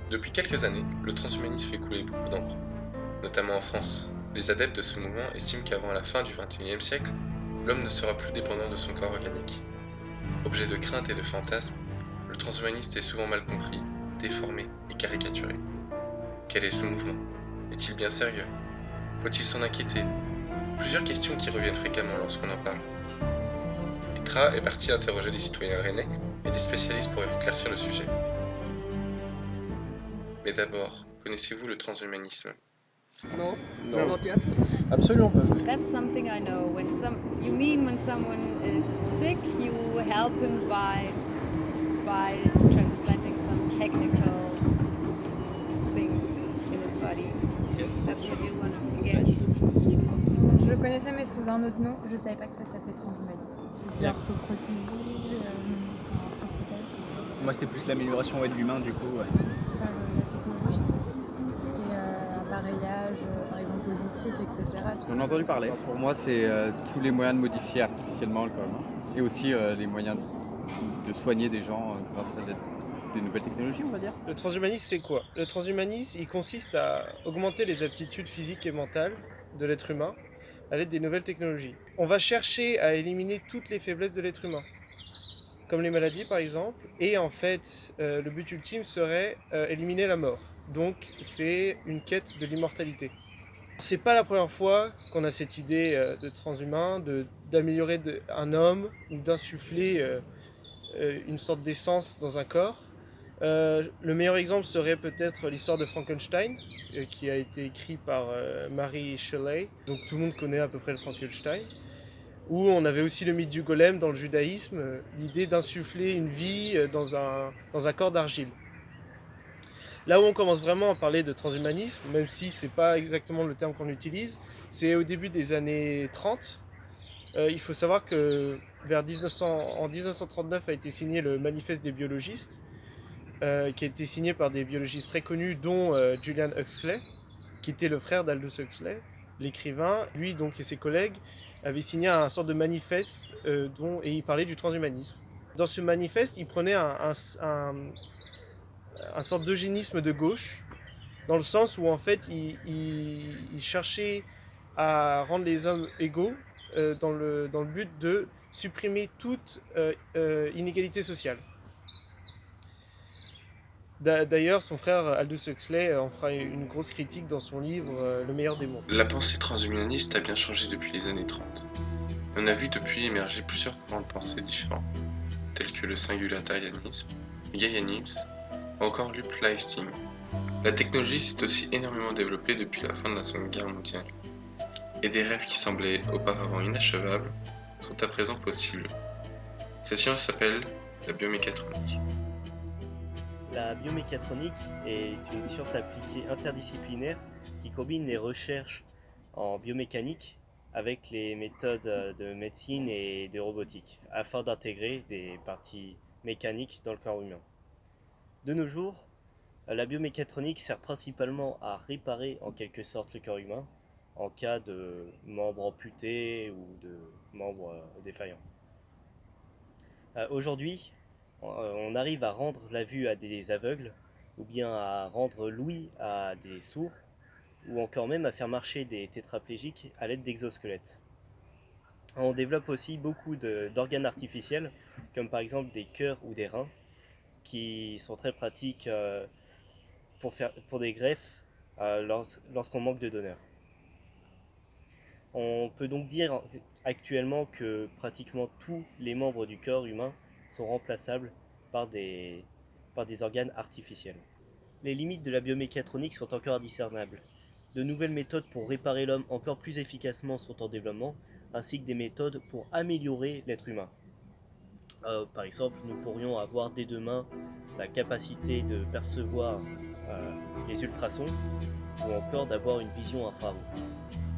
Depuis quelques années, le transhumanisme fait couler beaucoup d'encre, notamment en France. Les adeptes de ce mouvement estiment qu'avant la fin du XXIe siècle, l'homme ne sera plus dépendant de son corps organique. Objet de crainte et de fantasme, le transhumanisme est souvent mal compris, déformé et caricaturé. Quel est ce mouvement? Est-il bien sérieux? Faut-il s'en inquiéter? Plusieurs questions qui reviennent fréquemment lorsqu'on en parle. Etra est parti interroger des citoyens rennais et des spécialistes pour éclaircir le sujet. Mais d'abord, connaissez-vous le transhumanisme? No, No. not yet. Absolument pas. That's something I know. You mean when someone is sick, you help him by transplanting some technical things in his body. That's what you want to get. Je le connaissais mais sous un autre nom, je savais pas que ça s'appelait transhumanisme. J'ai dit Bien. orthoprothèsie, orthoprothèse, Moi, c'était plus l'amélioration de l'humain, du coup. Ouais. la technologie, tout ce qui est appareillage, par exemple auditif, etc. tout On ça. a entendu parler. Pour moi, c'est tous les moyens de modifier artificiellement le corps humain. Et aussi les moyens de soigner des gens grâce à des nouvelles technologies, on va dire. Le transhumanisme, c'est quoi? Le transhumanisme, il consiste à augmenter les aptitudes physiques et mentales de l'être humain à l'aide des nouvelles technologies. On va chercher à éliminer toutes les faiblesses de l'être humain, comme les maladies par exemple, et en fait, le but ultime serait éliminer la mort. Donc, c'est une quête de l'immortalité. C'est pas la première fois qu'on a cette idée de transhumain, d'améliorer un homme ou d'insuffler une sorte d'essence dans un corps. Le meilleur exemple serait peut-être l'histoire de Frankenstein, qui a été écrit par Mary Shelley. Donc tout le monde connaît à peu près le Frankenstein. Où on avait aussi le mythe du golem dans le judaïsme, l'idée d'insuffler une vie dans un corps d'argile. Là où on commence vraiment à parler de transhumanisme, même si c'est pas exactement le terme qu'on utilise, c'est au début des années 30. Il faut savoir que en 1939 a été signé le Manifeste des biologistes, qui a été signé par des biologistes très connus, dont Julian Huxley, qui était le frère d'Aldous Huxley, l'écrivain. Lui donc, et ses collègues avaient signé un sorte de manifeste et il parlait du transhumanisme. Dans ce manifeste, il prenait un sorte d'eugénisme de gauche, dans le sens où en fait il cherchait à rendre les hommes égaux dans le but de supprimer toute inégalité sociale. D'ailleurs, son frère Aldous Huxley en fera une grosse critique dans son livre Le meilleur des mondes. La pensée transhumaniste a bien changé depuis les années 30. On a vu depuis émerger plusieurs courants de pensée différents, tels que le singularitarianisme, le gaianisme, ou encore l'uplifting. La technologie s'est aussi énormément développée depuis la fin de la Seconde Guerre mondiale, et des rêves qui semblaient auparavant inachevables sont à présent possibles. Cette science s'appelle la biomécatronique. La biomécatronique est une science appliquée interdisciplinaire qui combine les recherches en biomécanique avec les méthodes de médecine et de robotique afin d'intégrer des parties mécaniques dans le corps humain. De nos jours, la biomécatronique sert principalement à réparer en quelque sorte le corps humain en cas de membres amputés ou de membres défaillants. Aujourd'hui, on arrive à rendre la vue à des aveugles, ou bien à rendre l'ouïe à des sourds, ou encore même à faire marcher des tétraplégiques à l'aide d'exosquelettes. On développe aussi beaucoup d'organes artificiels, comme par exemple des cœurs ou des reins, qui sont très pratiques pour des greffes lorsqu'on manque de donneurs. On peut donc dire actuellement que pratiquement tous les membres du corps humain sont remplaçables par des organes artificiels. Les limites de la biomécatronique sont encore indiscernables. De nouvelles méthodes pour réparer l'homme encore plus efficacement sont en développement, ainsi que des méthodes pour améliorer l'être humain. Par exemple, nous pourrions avoir dès demain la capacité de percevoir les ultrasons ou encore d'avoir une vision infrarouge.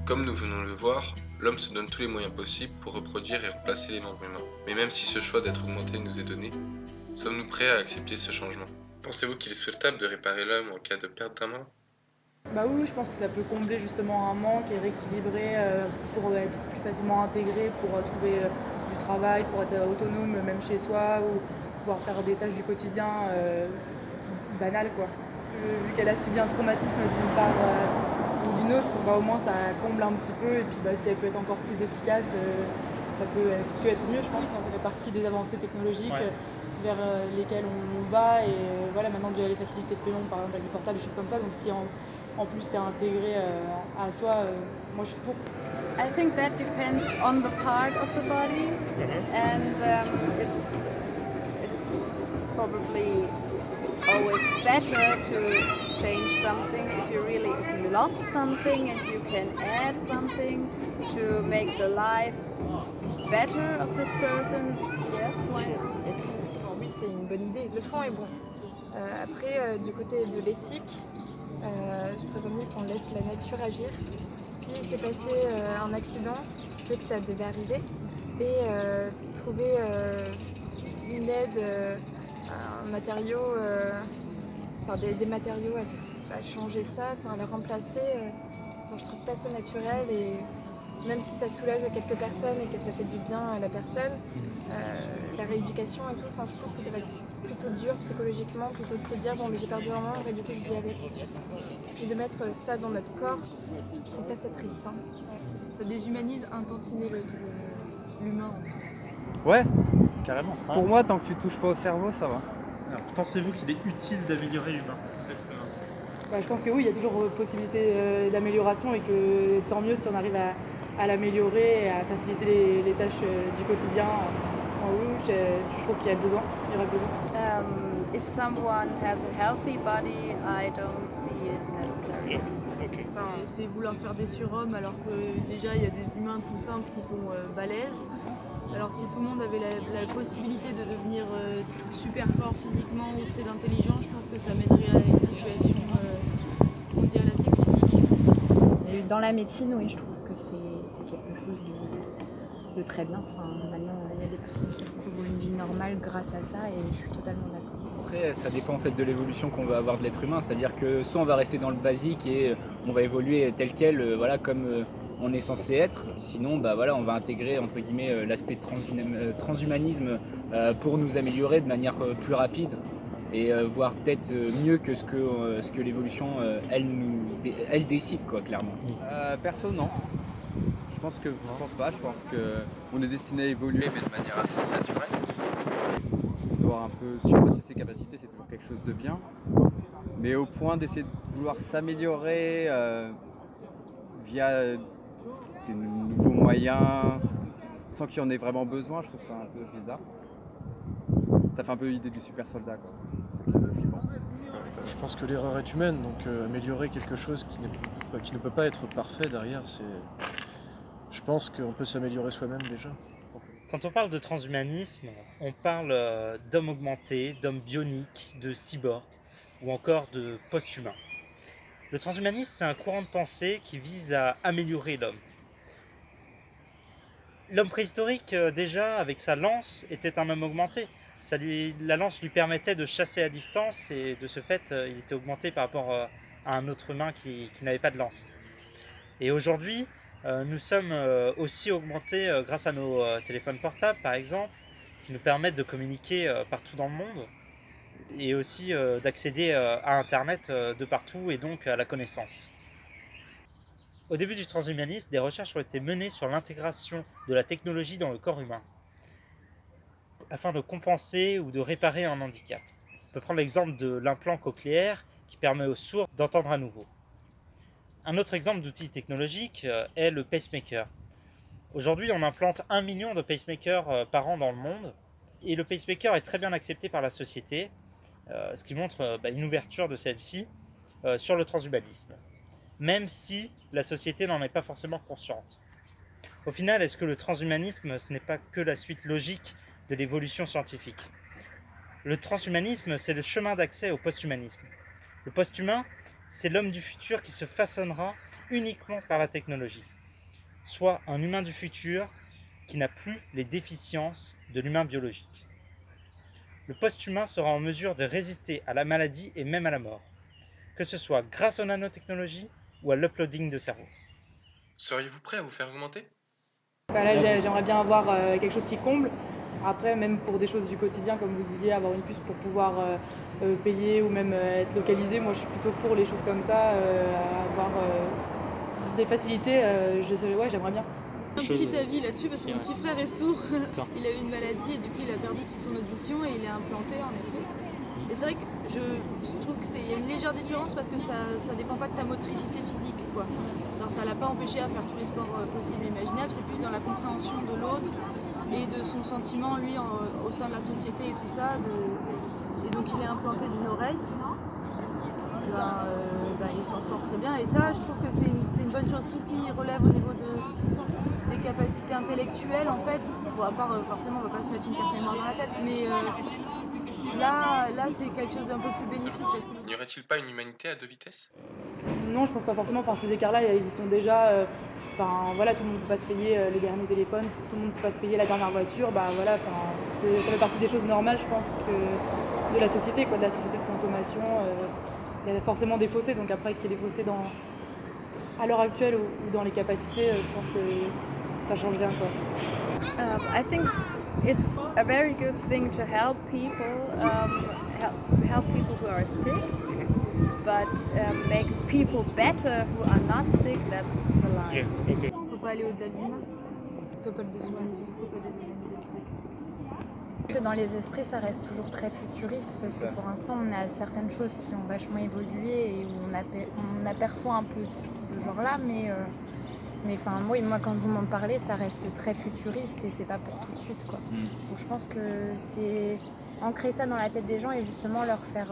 Comme nous venons de le voir, l'homme se donne tous les moyens possibles pour reproduire et remplacer les membres humains. Mais même si ce choix d'être augmenté nous est donné, sommes-nous prêts à accepter ce changement? Pensez-vous qu'il est souhaitable de réparer l'homme en cas de perte d'un membre? Bah oui, je pense que ça peut combler justement un manque et rééquilibrer pour être plus facilement intégré, pour trouver du travail, pour être autonome même chez soi ou pouvoir faire des tâches du quotidien banales quoi. Parce que vu qu'elle a subi un traumatisme d'une part ou d'une autre, bah, au moins ça comble un petit peu et puis bah, si elle peut être encore plus efficace, ça peut que être mieux, je pense. Ça fait partie des avancées technologiques vers lesquelles on va et voilà, maintenant déjà les facilités de paiement, par exemple avec les portables, des choses comme ça, donc si en plus c'est intégré à soi, moi je suis pour. I think that depends on the part of the body, and it's probably always better to change something if you lost something and you can add something to make the life better of this person. Yes, why not? Pour lui, c'est une bonne idée. Le fond est bon. Après, du côté de l'éthique, je préfère mieux qu'on laisse la nature agir. S'il s'est passé un accident, c'est que ça devait arriver. Et trouver une aide, un matériau, des matériaux à changer ça, à le remplacer, je trouve pas ça naturel. Et même si ça soulage quelques personnes et que ça fait du bien à la personne, la rééducation et tout, je pense que ça va être plutôt dur psychologiquement, plutôt de se dire bon mais j'ai perdu un membre et du coup je vis avec. Puis de mettre ça dans notre corps, je trouve pas ça triste. Ça déshumanise un tantinet l'humain. Ouais, carrément. Pour moi, tant que tu touches pas au cerveau, ça va. Alors, pensez-vous qu'il est utile d'améliorer l'humain? Je pense que oui, il y a toujours possibilité d'amélioration et que tant mieux si on arrive à l'améliorer et à faciliter les tâches du quotidien. Je trouve qu'il y aura besoin. If someone has a healthy body, I don't see it necessary. C'est vouloir faire des surhommes alors que déjà il y a des humains tout simples qui sont balèzes. Alors si tout le monde avait la possibilité de devenir super fort physiquement ou très intelligent, je pense que ça mènerait à une situation mondiale assez critique. Dans la médecine, oui, je trouve que c'est quelque chose de très bien. Maintenant, il y a des personnes qui recouvrent une vie normale grâce à ça et je suis totalement d'accord. Après, ça dépend en fait de l'évolution qu'on va avoir de l'être humain. C'est-à-dire que soit on va rester dans le basique et on va évoluer tel quel, comme on est censé être. Sinon, on va intégrer entre guillemets l'aspect de transhumanisme pour nous améliorer de manière plus rapide et voire peut-être mieux que ce que l'évolution elle décide quoi, clairement. Perso, non. Je pense pas. Je pense qu'on est destiné à évoluer, mais de manière assez naturelle. Vouloir un peu surpasser ses capacités, c'est toujours quelque chose de bien. Mais au point d'essayer de vouloir s'améliorer via des nouveaux moyens, sans qu'il y en ait vraiment besoin, je trouve ça un peu bizarre. Ça fait un peu l'idée du super soldat, quoi. C'est un peu flippant. Je pense que l'erreur est humaine, donc améliorer quelque chose qui ne peut pas être parfait derrière, je pense qu'on peut s'améliorer soi-même déjà. Quand on parle de transhumanisme, on parle d'hommes augmentés, d'hommes bioniques, de cyborgs ou encore de post-humains. Le transhumanisme, c'est un courant de pensée qui vise à améliorer l'homme. L'homme préhistorique, déjà, avec sa lance, était un homme augmenté. La lance lui permettait de chasser à distance et de ce fait, il était augmenté par rapport à un autre humain qui n'avait pas de lance. Et aujourd'hui, nous sommes aussi augmentés grâce à nos téléphones portables, par exemple, qui nous permettent de communiquer partout dans le monde et aussi d'accéder à Internet de partout et donc à la connaissance. Au début du transhumanisme, des recherches ont été menées sur l'intégration de la technologie dans le corps humain afin de compenser ou de réparer un handicap. On peut prendre l'exemple de l'implant cochléaire qui permet aux sourds d'entendre à nouveau. Un autre exemple d'outil technologique est le pacemaker. Aujourd'hui, on implante 1 million de pacemakers par an dans le monde et le pacemaker est très bien accepté par la société, ce qui montre une ouverture de celle-ci sur le transhumanisme, même si la société n'en est pas forcément consciente. Au final, est-ce que le transhumanisme, ce n'est pas que la suite logique de l'évolution scientifique? Le transhumanisme, c'est le chemin d'accès au posthumanisme. Le posthumain, c'est l'homme du futur qui se façonnera uniquement par la technologie, soit un humain du futur qui n'a plus les déficiences de l'humain biologique. Le post-humain sera en mesure de résister à la maladie et même à la mort, que ce soit grâce aux nanotechnologies ou à l'uploading de cerveau. Seriez-vous prêt à vous faire augmenter? Là, j'aimerais bien avoir quelque chose qui comble. Après, même pour des choses du quotidien, comme vous disiez, avoir une puce pour pouvoir payer ou même être localisé, moi je suis plutôt pour les choses comme ça, avoir des facilités, ouais, j'aimerais bien. Un petit avis là-dessus parce que mon petit frère est sourd, il a eu une maladie et du coup il a perdu toute son audition et il est implanté en effet. Et c'est vrai que je trouve qu'il y a une légère différence parce que ça dépend pas de ta motricité physique quoi. Alors, ça l'a pas empêché à faire tous les sports possibles et imaginables, c'est plus dans la compréhension de l'autre et de son sentiment lui au sein de la société et tout ça. Et donc il est implanté d'une oreille. Il s'en sort très bien et ça je trouve que c'est une bonne chose. Tout ce qui relève au niveau des capacités intellectuelles en fait, bon à part forcément on va pas se mettre une carte mémoire dans la tête, mais là c'est quelque chose d'un peu plus bénéfique. Parce que... N'y aurait-il pas une humanité à deux vitesses? Non, je pense pas forcément. Enfin, ces écarts-là, ils y sont déjà. Voilà, tout le monde ne peut pas se payer les derniers téléphones, tout le monde ne peut pas se payer la dernière voiture. Ça fait partie des choses normales, je pense, que de la société, quoi, de la société de consommation. Il y a forcément des fossés, donc après qu'il y ait des fossés à l'heure actuelle ou dans les capacités, je pense que ça change rien, quoi. I think it's a very good thing to help people, help people who are sick, but make people better who are not sick. That's the line. Il ne faut pas aller au-delà de l'humain. Il ne faut pas le déshumaniser. Que dans les esprits, ça reste toujours très futuriste parce que pour l'instant, on a certaines choses qui ont vachement évolué et où on aperçoit un peu ce genre-là, mais moi, quand vous m'en parlez, ça reste très futuriste et c'est pas pour tout de suite, quoi. Donc, je pense que c'est ancrer ça dans la tête des gens et justement leur faire,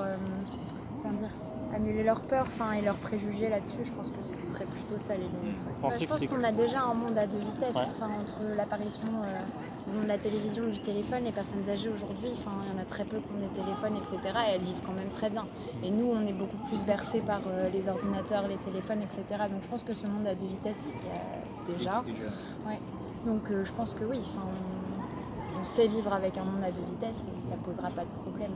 annuler leur peur et leurs préjugés là-dessus. Je pense que ce serait plutôt ça les limites. Je pense qu'on a déjà un monde à deux vitesses, entre l'apparition de la télévision, du téléphone, les personnes âgées aujourd'hui, il y en a très peu qui ont des téléphones, etc. Et elles vivent quand même très bien. Et nous, on est beaucoup plus bercés par les ordinateurs, les téléphones, etc. Donc je pense que ce monde à deux vitesses, il y a déjà. Ouais. Donc je pense que oui, on sait vivre avec un monde à deux vitesses et ça posera pas de problème.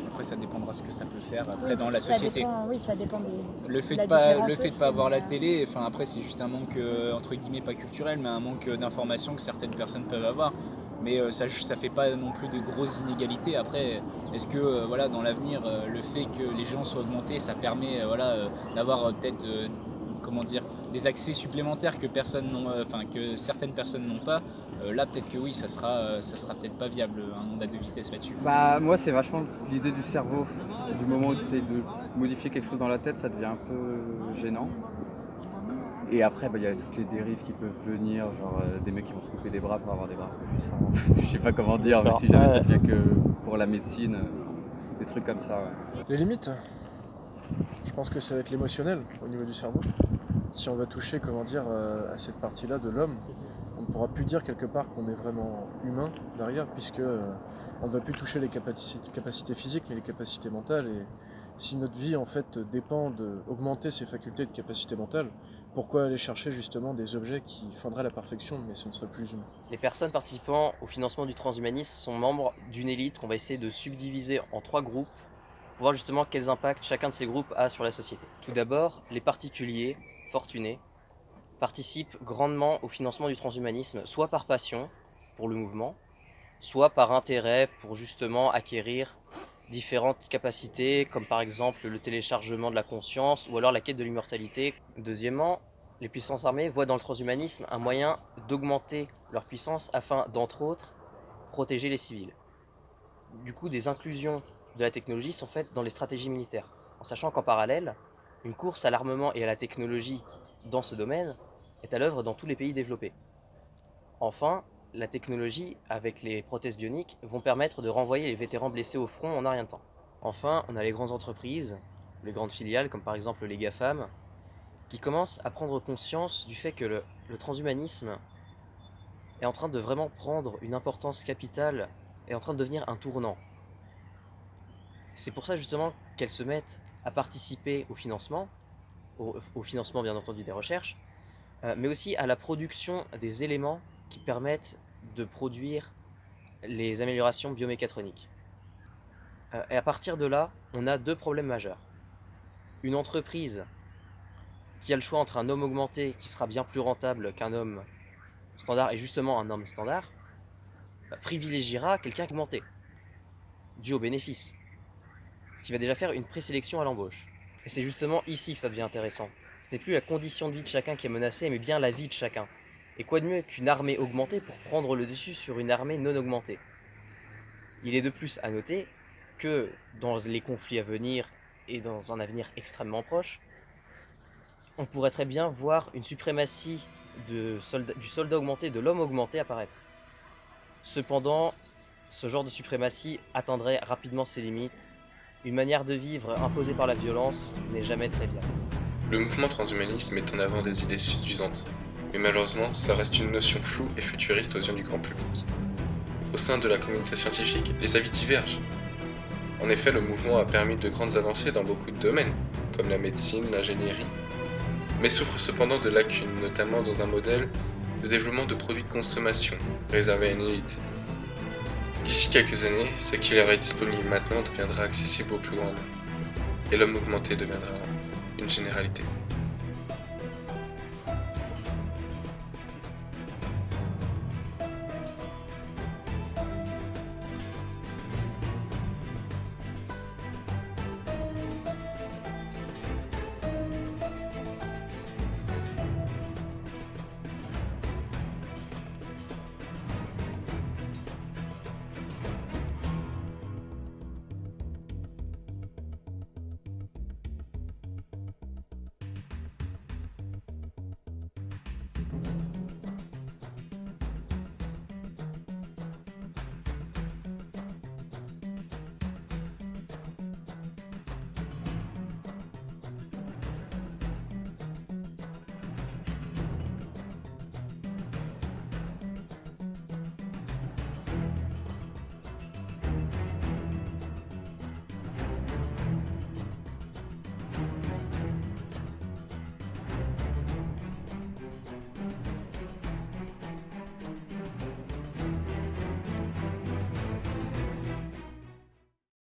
Après, ça dépendra ce que ça peut faire dans la société. Ça dépend des. Le fait de pas avoir la télé, après c'est juste un manque entre guillemets pas culturel, mais un manque d'informations que certaines personnes peuvent avoir. Mais ça fait pas non plus de grosses inégalités. Après, est-ce que dans l'avenir, le fait que les gens soient augmentés, ça permet d'avoir peut-être des accès supplémentaires que certaines personnes n'ont pas. Là, peut-être que oui, ça sera peut-être pas viable, un monde à deux vitesses là-dessus. Moi, c'est vachement l'idée du cerveau. C'est du moment où tu essaies de modifier quelque chose dans la tête, ça devient un peu gênant. Et après, il y a toutes les dérives qui peuvent venir, genre des mecs qui vont se couper des bras pour avoir des bras plus puissants. Je sais pas comment dire, mais si jamais ça devient que pour la médecine, des trucs comme ça. Ouais. Les limites, je pense que ça va être l'émotionnel au niveau du cerveau. Si on va toucher, à cette partie-là de l'homme, on ne pourra plus dire quelque part qu'on est vraiment humain derrière, puisque on ne va plus toucher les capacités physiques mais les capacités mentales. Et si notre vie en fait dépend d'augmenter ses facultés de capacité mentale, pourquoi aller chercher justement des objets qui fendraient la perfection mais ce ne serait plus humain? Les personnes participant au financement du transhumanisme sont membres d'une élite qu'on va essayer de subdiviser en 3 groupes pour voir justement quels impacts chacun de ces groupes a sur la société. Tout d'abord, les particuliers fortunés participent grandement au financement du transhumanisme, soit par passion pour le mouvement, soit par intérêt pour justement acquérir différentes capacités, comme par exemple le téléchargement de la conscience ou alors la quête de l'immortalité. Deuxièmement, les puissances armées voient dans le transhumanisme un moyen d'augmenter leur puissance afin, d'entre autres, protéger les civils. Du coup, des inclusions de la technologie sont faites dans les stratégies militaires, en sachant qu'en parallèle, une course à l'armement et à la technologie dans ce domaine est à l'œuvre dans tous les pays développés. Enfin, la technologie, avec les prothèses bioniques, vont permettre de renvoyer les vétérans blessés au front en un rien de temps. Enfin, on a les grandes entreprises, les grandes filiales, comme par exemple les GAFAM, qui commencent à prendre conscience du fait que le transhumanisme est en train de vraiment prendre une importance capitale, est en train de devenir un tournant. C'est pour ça justement qu'elles se mettent à participer au financement bien entendu des recherches, mais aussi à la production des éléments qui permettent de produire les améliorations biomécatroniques. Et à partir de là, on a 2 problèmes majeurs. Une entreprise qui a le choix entre un homme augmenté qui sera bien plus rentable qu'un homme standard, et justement un homme standard, privilégiera quelqu'un augmenté, dû au bénéfice, ce qui va déjà faire une présélection à l'embauche. Et c'est justement ici que ça devient intéressant. Ce n'est plus la condition de vie de chacun qui est menacée, mais bien la vie de chacun. Et quoi de mieux qu'une armée augmentée pour prendre le dessus sur une armée non augmentée? Il est de plus à noter que dans les conflits à venir et dans un avenir extrêmement proche, on pourrait très bien voir une suprématie du soldat augmenté, de l'homme augmenté apparaître. Cependant, ce genre de suprématie atteindrait rapidement ses limites. Une manière de vivre imposée par la violence n'est jamais très viable. Le mouvement transhumaniste met en avant des idées séduisantes, mais malheureusement, ça reste une notion floue et futuriste aux yeux du grand public. Au sein de la communauté scientifique, les avis divergent. En effet, le mouvement a permis de grandes avancées dans beaucoup de domaines, comme la médecine, l'ingénierie, mais souffre cependant de lacunes, notamment dans un modèle de développement de produits de consommation réservé à une élite. D'ici quelques années, ce qui leur est disponible maintenant deviendra accessible au plus grand nombre, et l'homme augmenté deviendra une généralité. Thank you.